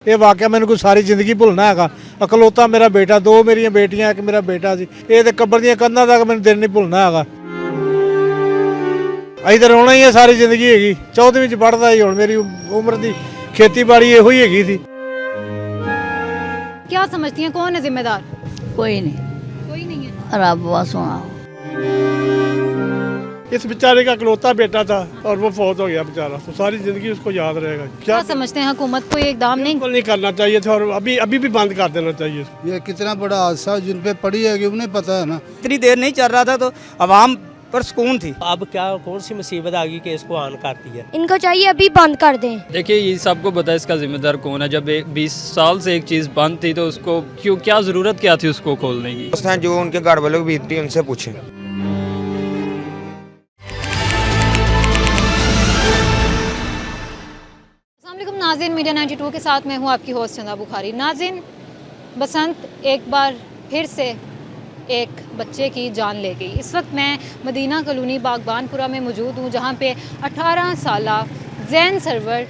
ਇਹ ਵਾਕਿਆ ਮੈਨੂੰ ਕੋਈ ਸਾਰੀ ਜ਼ਿੰਦਗੀ ਭੁੱਲਣਾ ਹੈਗਾ। ਇਕਲੌਤਾ ਮੇਰਾ ਬੇਟਾ, ਦੋ ਮੇਰੀਆਂ ਬੇਟੀਆਂ, ਇੱਕ ਮੇਰਾ ਬੇਟਾ ਸੀ। ਇਹ ਤੇ ਕਬਰ ਦੀਆਂ ਕੰਧਾਂ ਤੱਕ ਮੈਨੂੰ ਦਿਨ ਨਹੀਂ ਭੁੱਲਣਾ ਹੈਗਾ। ਅਸੀਂ ਤਾਂ ਰੋਣਾ ਹੀ ਹੈ ਸਾਰੀ ਜ਼ਿੰਦਗੀ ਹੈਗੀ। 14ਵੀਂ ਚ ਪੜ੍ਹਦਾ ਸੀ, ਹੁਣ ਮੇਰੀ ਉਮਰ ਦੀ ਖੇਤੀਬਾੜੀ ਇਹੋ ਹੀ ਹੈਗੀ ਸੀ। क्या समझती हैं कौन है जिम्मेदार? कोई नहीं, कोई नहीं है। रब सुना। इस बेचारे का इकलौता बेटा था और वो फौत हो गया बेचारा, तो सारी जिंदगी उसको याद रहेगा। क्या समझते हैं हुकूमत को ये इकदाम नहीं? बिल्कुल नहीं करना चाहिए था और अभी भी बंद कर देना चाहिए। ये कितना बड़ा हादसा जिन पे पड़ी है कि उन्हें पता है ना। इतनी देर नहीं चल रहा था तो आवाम पर सुकून थी। अब क्या कौन सी मुसीबत आ गई कि इसको ऑन करती है? इनको चाहिए अभी बंद कर दें। देखिए ये सबको पता है इसका जिम्मेदार कौन है। जब 20 साल से एक चीज़ बंद थी तो उसको क्यों, क्या ज़रूरत क्या थी उसको खोलने की? जो उनके घर वालों की बीतती उनसे पूछें। अस्सलामुअलैकुम नाज़रीन, मीडिया 92 के साथ मैं हूँ आपकी होस्ट चंदा बुखारी। नाज़रीन, बसंत एक बार फिर से एक बच्चे की जान ले गई। इस वक्त मैं मदीना कॉलोनी बागबानपुरा में मौजूद हूँ, जहाँ पे 18 साला जैन सरवर,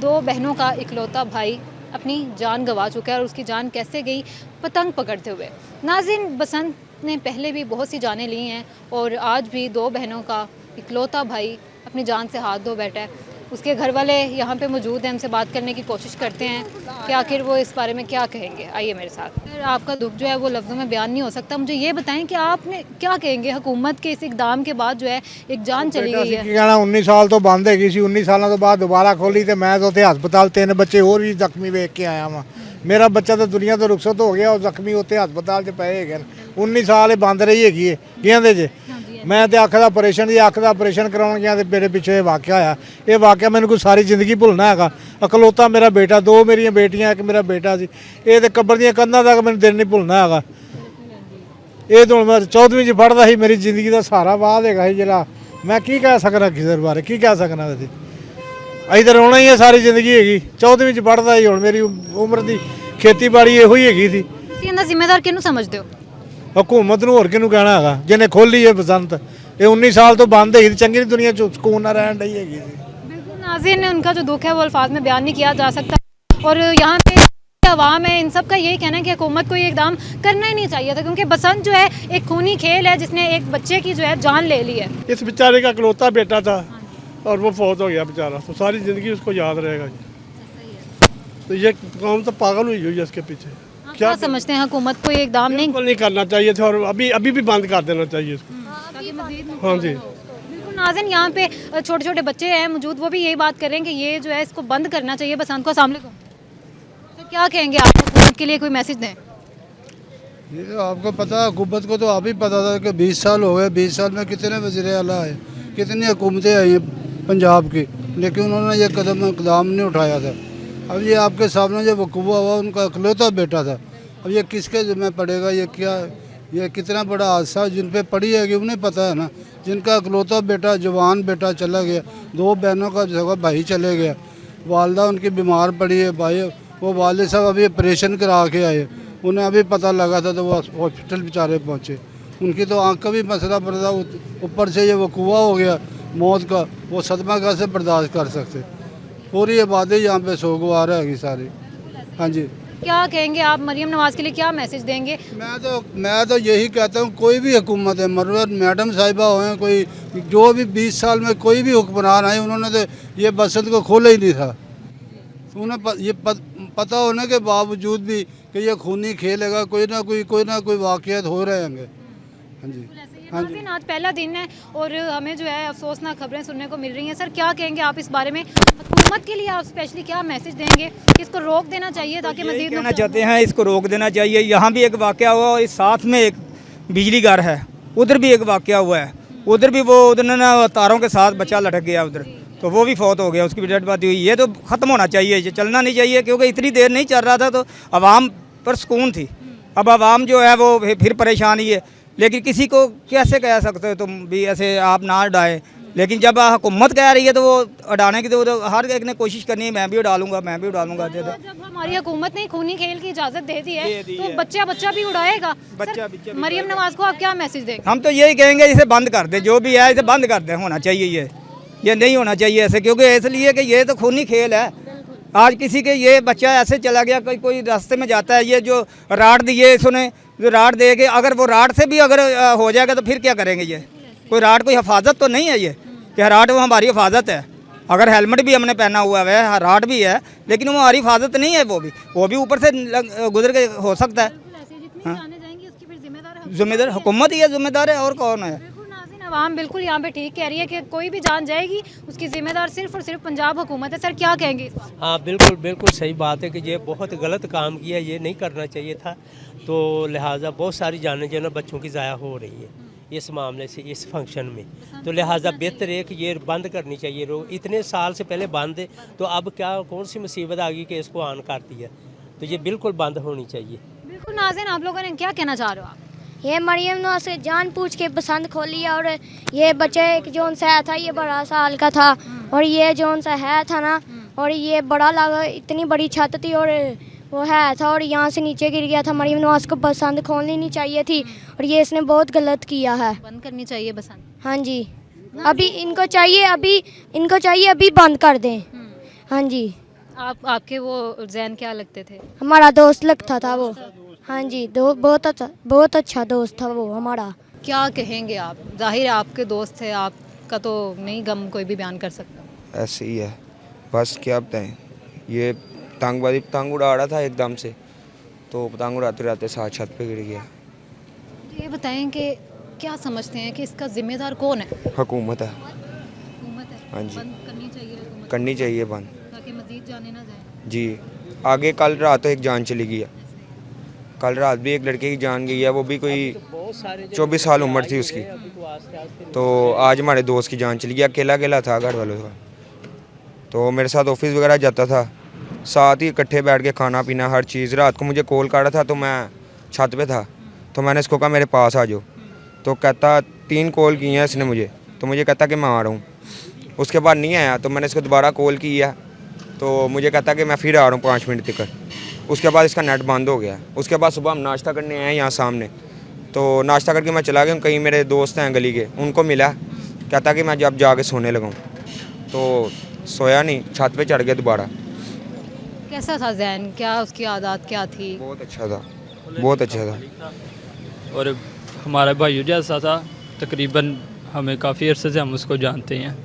दो बहनों का इकलौता भाई अपनी जान गंवा चुका है। और उसकी जान कैसे गई? पतंग पकड़ते हुए। नाज़रीन, बसंत ने पहले भी बहुत सी जानें ली हैं और आज भी दो बहनों का इकलौता भाई अपनी जान से हाथ धो बैठा है। उसके घर वाले यहाँ पे मौजूद हैं, हमसे बात करने की कोशिश करते हैं कि आखिर वो इस बारे में क्या कहेंगे। आइए मेरे साथ। आपका दुख जो है वो लफ्ज़ों में बयान नहीं हो सकता। मुझे ये बताएं कि आपने क्या कहेंगे हुकूमत के इस इकदाम के बाद जो है एक जान चली गई है। कहना 19 साल तो बंद हैगी सी, 19 सालों तो बाद दोबारा खोली तो मैं तो हस्पताल 3 बच्चे और भी जख्मी वेख के आया वहाँ। मेरा बच्चा तो दुनिया तो रुखसत हो गया और जख्मी उत्ते हस्पताल च पए है। 19 साल बंद रही हैगी कहते जे। मैं तो अख का ऑपरेशन जी, अख का ऑपरेशन कराउण गया तो मेरे पिछे ये वाक़या आया। ये वाक़या मैंने कोई सारी जिंदगी भुलना हैगा। इकलौता मेरा बेटा, दो मेरिया बेटियां, एक मेरा बेटा सी। ये तो कबर दी कंधां तक मैंने दिन नहीं भुलना हैगा। ये तो मैं 14वीं च पढ़दा सी, मेरी जिंदगी का सहारा बाद है जिहड़ा। मैं की कह सकना किसी बारे, की कह सकना। वैसे ਅਸੀਂ ਤਾਂ ਰੋਣਾ ਹੀ ਹੈ ਸਾਰੀ ਜ਼ਿੰਦਗੀ ਹੈਗੀ। 14ਵੀਂ ਚ ਪੜ੍ਹਦਾ ਸੀ, ਹੁਣ ਮੇਰੀ ਉਮਰ ਦੀ ਖੇਤੀਬਾੜੀ ਇਹੋ ਹੀ ਹੈਗੀ ਸੀ। ਤੁਸੀਂ ਇਹਦਾ ਜ਼ਿੰਮੇਦਾਰ ਕਿਹਨੂੰ ਸਮਝਦੇ ਹੋ? हुकूमत ਨੂੰ ਹੋਰ ਕਿਹਨੂੰ ਕਹਿਣਾ ਹੈਗਾ ਜਿਹਨੇ ਖੋਲੀ ਹੈ ਬਸੰਤ। ਇਹ 19 ਸਾਲ ਤੋਂ ਬੰਦ ਹੈਗੀ, ਚੰਗੀ ਦੁਨੀਆ ਚ ਸਕੂਨ ਨਾਲ ਰਹਿਣ ਡਈ ਹੈਗੀ ਸੀ। बिल्कुल नाज़रीन, उनका जो दुख है वो अल्फाज में बयान नहीं किया जा सकता। और यहाँ पे अवाम है, इन सब का यही कहना है कि हुकूमत को ये इकदाम करना ही नहीं चाहिए था, क्योंकि बसंत जो है एक खूनी खेल है जिसने एक बच्चे की जो है जान ले ली है। इस बेचारे का इकलौता बेटा था और वो फौत हो गया बेचारा, तो सारी जिंदगी उसको याद रहेगा। तो ये कौम तो पागल हुई है इसके पीछे। क्या समझते हैं हुकूमत को ये इकदाम नहीं? बिल्कुल नहीं करना चाहिए था और अभी भी बंद कर देना चाहिए इसको। हाँ जी, बिल्कुल नाज़रीन, यहाँ पे छोटे छोटे बच्चे हैं मौजूद, वो भी यही बात कर रहे हैं कि ये जो है इसको बंद करना चाहिए बसंत को। अस्सलाम वालेकुम। तो क्या कहेंगे आप हुकूमत के लिए, कोई मैसेज दें? ये तो आपको पता, हुकूमत को तो आप ही पता था कि 20 साल हो गए। 20 साल में कितने वज़ीर आला आए, कितनी हुकूमतें आई हैं पंजाब की, लेकिन उन्होंने ये इकदाम नहीं उठाया था। अब ये आपके सामने जो वकूआ हुआ, उनका इकलौता बेटा था। अब ये किसके ज़िम्मे पड़ेगा? ये क्या, ये कितना बड़ा हादसा जिन पे पड़ी है कि उन्हें पता है ना। जिनका इकलौता बेटा, जवान बेटा चला गया, दो बहनों का जगह भाई चले गया, वालदा उनकी बीमार पड़ी है, भाई वो वालिद साहब अभी ऑपरेशन करा के आए, उन्हें अभी पता लगा था तो वो हॉस्पिटल बेचारे पहुँचे। उनकी तो आँख का भी मसला पड़ था, ऊपर से ये वकूआ हो गया मौत का, वो सदमा कैसे बर्दाश्त कर सकते। पूरी आबादी यहाँ पे सोगवार है सारी। हाँ जी, क्या कहेंगे आप मरियम नवाज़ के लिए, क्या मैसेज देंगे? मैं तो यही कहता हूँ, कोई भी हुकूमत है, मरवत मैडम साहिबा हो, कोई जो भी 20 साल में कोई भी हुक्मरान आए, उन्होंने तो ये बसंत को खोला ही नहीं था। उन्हें पता होने के बावजूद भी कि ये खूनी खेलेगा, कोई ना कोई वाक़यात हो रहे होंगे। हाँ जी, हाँ जी। आज पहला दिन है और हमें जो है अफसोसनाक खबरें सुनने को मिल रही हैं। सर, क्या कहेंगे आप इस बारे में? हुकूमत के लिए आप स्पेशली क्या मैसेज देंगे कि इसको रोक देना चाहिए ताकि मज़ीद कहना चाहते हैं इसको रोक देना चाहिए। यहाँ भी एक वाक़या हुआ और इस साथ में एक बिजली घर है, उधर भी एक वाक़या हुआ है। उधर भी वो उधर ना तारों के साथ बच्चा लटक गया उधर, तो वो भी फौत हो गया, उसकी भी डेड बॉडी हुई। ये तो ख़त्म होना चाहिए, ये चलना नहीं चाहिए, क्योंकि इतनी देर नहीं चल रहा था तो आवाम पर सुकून थी। अब आवाम जो है वो फिर परेशान ही है। लेकिन किसी को कैसे कह सकते हो तुम भी ऐसे आप ना उड़ाएं, लेकिन जब हुकूमत कह रही है तो वो उड़ाने की तो हर एक ने कोशिश करनी है, मैं भी उड़ालूंगा, मैं भी उड़ालूंगा। जब हमारी हुकूमत ने खूनी खेल की इजाज़त दे दी है तो बच्चा भी उड़ाएगा। मरियम नवाज़ को आप क्या मैसेज देंगे? हम तो यही कहेंगे इसे बंद कर दे, जो भी है इसे बंद कर दे। होना चाहिए ये नहीं होना चाहिए ऐसे, क्योंकि इसलिए कि ये तो खूनी खेल है। आज किसी के ये बच्चा ऐसे चला गया, कोई रास्ते में जाता है, ये जो राड दिए इसने, जो राड देंगे, अगर वो राड से भी अगर हो जाएगा तो फिर क्या करेंगे? ये कोई राड, कोई हिफाजत तो नहीं है ये कि राड वो हमारी हिफाजत है। अगर हेलमेट भी हमने पहना हुआ है, राड भी है, लेकिन वो हमारी हिफाजत नहीं है। वो भी ऊपर से गुजर के हो सकता है। जिम्मेदार हुकूमत ही है, जिम्मेदार है, और कौन है? आवाम बिल्कुल यहाँ पे ठीक कह रही है कि कोई भी जान जाएगी उसकी जिम्मेदार सिर्फ और सिर्फ पंजाब हुकूमत है। सर क्या कहेंगे इस बात? हाँ बिल्कुल बिल्कुल सही बात है कि ये बहुत गलत काम किया, ये नहीं करना चाहिए था। तो लिहाजा बहुत सारी जानें जो है ना बच्चों की ज़ाया हो रही है इस मामले से, इस फंक्शन में। तो लिहाजा बेहतर है कि ये बंद करनी चाहिए। लोग इतने साल से पहले बंद है, तो अब क्या कौन सी मुसीबत आ गई कि इसको ऑन कर दिया? तो ये बिल्कुल बंद होनी चाहिए। बिल्कुल नाज़रीन, आप लोगों ने क्या कहना चाह रहे हो आप? ये मरियम नवाज से जान पूछ के पसंद खोली, और ये बच्चे एक जोन सा है था, ये 12 साल का था, और ये जोन सा है था ना, और ये बड़ा लगा, इतनी बड़ी छत थी और वो है था, और यहाँ से नीचे गिर गया था। मरियम नवाज को पसंद खोलनी नहीं चाहिए थी, और ये इसने बहुत गलत किया है। बंद करनी चाहिए बसंत। हाँ जी, अभी इनको चाहिए अभी बंद कर दें। हाँ जी। आपके वो जैन क्या लगते थे? हमारा दोस्त लगता था वो। हाँ जी, बहुत अच्छा दोस्त था वो हमारा। क्या कहेंगे आप? जाहिर है आपके दोस्त थे, आपका तो नहीं गम कोई भी बयान कर सकता। ऐसे ही है, बस क्या बताएं। ये पतंग उड़ा रहा था एकदम से, तो पतंग उड़ाते उड़ाते साथ छत पे गिर गया। ये बताएं कि क्या समझते हैं कि इसका जिम्मेदार कौन है? हुकूमत है। हुकूमत है। हाँ जी, बंद करनी चाहिए हुकूमत, करनी चाहिए बंद ताकि मजीद जाने ना जाए। जी। आगे कल रात तो एक जान चली गई है, कल रात भी एक लड़के की जान गई है, वो भी कोई 24 साल उम्र थी उसकी। तो आज हमारे दोस्त की जान चली गई, अकेला था घर वालों का। तो मेरे साथ ऑफिस वगैरह जाता था, साथ ही इकट्ठे बैठ के खाना पीना हर चीज़। रात को मुझे कॉल कर रहा था, तो मैं छत पे था, तो मैंने इसको कहा मेरे पास आ जाओ। तो कहता 3 कॉल की हैं इसने मुझे, तो मुझे कहता कि मैं आ रहा हूँ। उसके बाद नहीं आया, तो मैंने इसको दोबारा कॉल किया, तो मुझे कहता कि मैं फिर आ रहा हूँ 5 मिनट तक। उसके बाद इसका नेट बंद हो गया। उसके बाद सुबह हम नाश्ता करने आए यहाँ सामने, तो नाश्ता करके मैं चला गया। कहीं मेरे दोस्त हैं गली के, उनको मिला, कहता कि मैं जब जाके सोने लगाऊँ, तो सोया नहीं, छत पे चढ़ गया दोबारा। कैसा था जैन? क्या उसकी आदत क्या थी? बहुत अच्छा था, बहुत अच्छा था। और हमारा भाई जैसा था, तकरीबन हमें काफ़ी अरसे से हम उसको जानते हैं।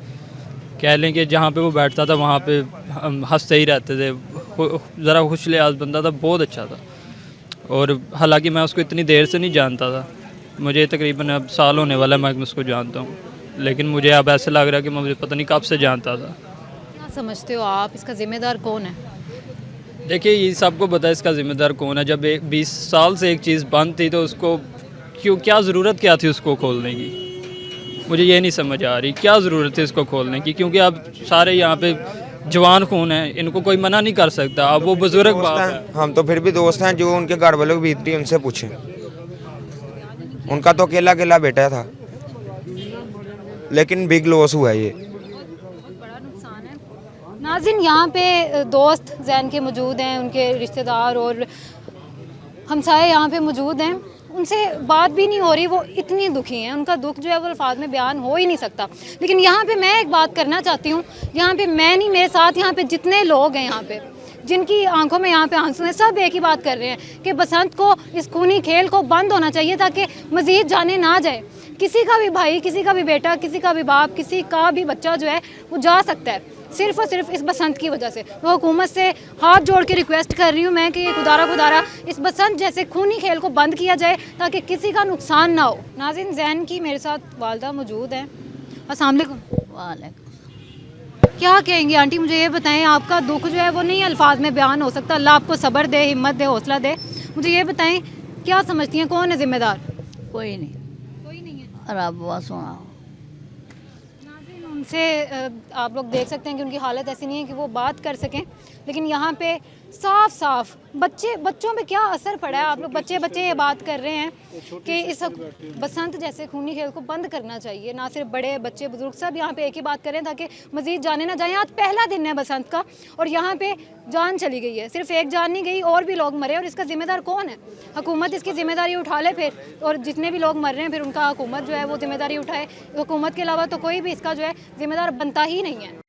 कह लें कि जहाँ पे वो बैठता था वहाँ पे हम हंसते ही रहते थे। ज़रा खुश लिहाज बंदा था, बहुत अच्छा था। और हालांकि मैं उसको इतनी देर से नहीं जानता था, मुझे तकरीबन अब साल होने वाला है मैं उसको जानता हूँ, लेकिन मुझे अब ऐसे लग रहा है कि मुझे पता नहीं कब से जानता था। क्या समझते हो आप, इसका जिम्मेदार कौन है? देखिए, ये सबको पता है इसका ज़िम्मेदार कौन है। जब 20 साल से एक चीज़ बंद थी, तो उसको क्या ज़रूरत क्या थी उसको खोलने की? मुझे ये नहीं समझ आ रही क्या ज़रूरत है इसको खोलने की, क्योंकि अब सारे यहाँ पे जवान खून है, इनको कोई मना नहीं कर सकता। अब वो बुजुर्ग बाप है, हम तो फिर भी दोस्त हैं, जो उनके घर वालों की बीतती उनसे पूछें। उनका तो अकेला बेटा था, लेकिन बिग लॉस हुआ ये। बड़ा नुकसान है। नाज़रीन, यहाँ पे दोस्त जैन के मौजूद हैं, उनके रिश्तेदार और हमसाए यहाँ पे मौजूद हैं। उनसे बात भी नहीं हो रही, वो इतनी दुखी हैं, उनका दुख जो है वो अल्फाज में बयान हो ही नहीं सकता। लेकिन यहाँ पे मैं एक बात करना चाहती हूँ, यहाँ पे मैं नहीं, मेरे साथ यहाँ पे जितने लोग हैं यहाँ पे, जिनकी आंखों में यहाँ पे आंसू हैं, सब एक ही बात कर रहे हैं कि बसंत को, इस खूनी खेल को बंद होना चाहिए ताकि मज़ीद जाने ना जाए। किसी का भी भाई, किसी का भी बेटा, किसी का भी बाप, किसी का भी बच्चा जो है वो जा सकता है, सिर्फ़ और सिर्फ इस बसंत की वजह से। तो हुकूमत से हाथ जोड़ के रिक्वेस्ट कर रही हूँ मैं कि खुदारा इस बसंत जैसे खूनी खेल को बंद किया जाए ताकि किसी का नुकसान ना हो। नाज़रीन, जैन की मेरे साथ वालदा मौजूद हैं। अस्सलाम वालेकुम। वालेकुम। क्या कहेंगी आंटी, मुझे ये बताएं, आपका दुख जो है वो नहीं अल्फाज में बयान हो सकता। अल्लाह आपको सब्र दे, हिम्मत दे, हौसला दे। मुझे ये बताएं, क्या समझती हैं कौन है ज़िम्मेदार? कोई नहीं, कोई नहीं है। रब वा सुना। उनसे आप लोग देख सकते हैं कि उनकी हालत ऐसी नहीं है कि वो बात कर सकें, लेकिन यहाँ पे साफ बच्चों पे क्या असर पड़ा है। आप लोग बच्चे ये बात कर रहे हैं कि इस बसंत जैसे खूनी खेल को बंद करना चाहिए। ना सिर्फ बड़े, बच्चे, बुजुर्ग सब यहाँ पे एक ही बात कर रहे हैं ताकि मज़ीद जाने ना जाए। आज पहला दिन है बसंत का और यहाँ पे जान चली गई है, सिर्फ एक जान नहीं गई, और भी लोग मरे। और इसका ज़िम्मेदार कौन है? हुकूमत इसकी ज़िम्मेदारी उठा ले फिर, और जितने भी लोग मर रहे हैं फिर उनका हुकूमत जो है वो ज़िम्मेदारी उठाए। हुकूमत के अलावा तो कोई भी इसका जो है ज़िम्मेदार बनता ही नहीं है।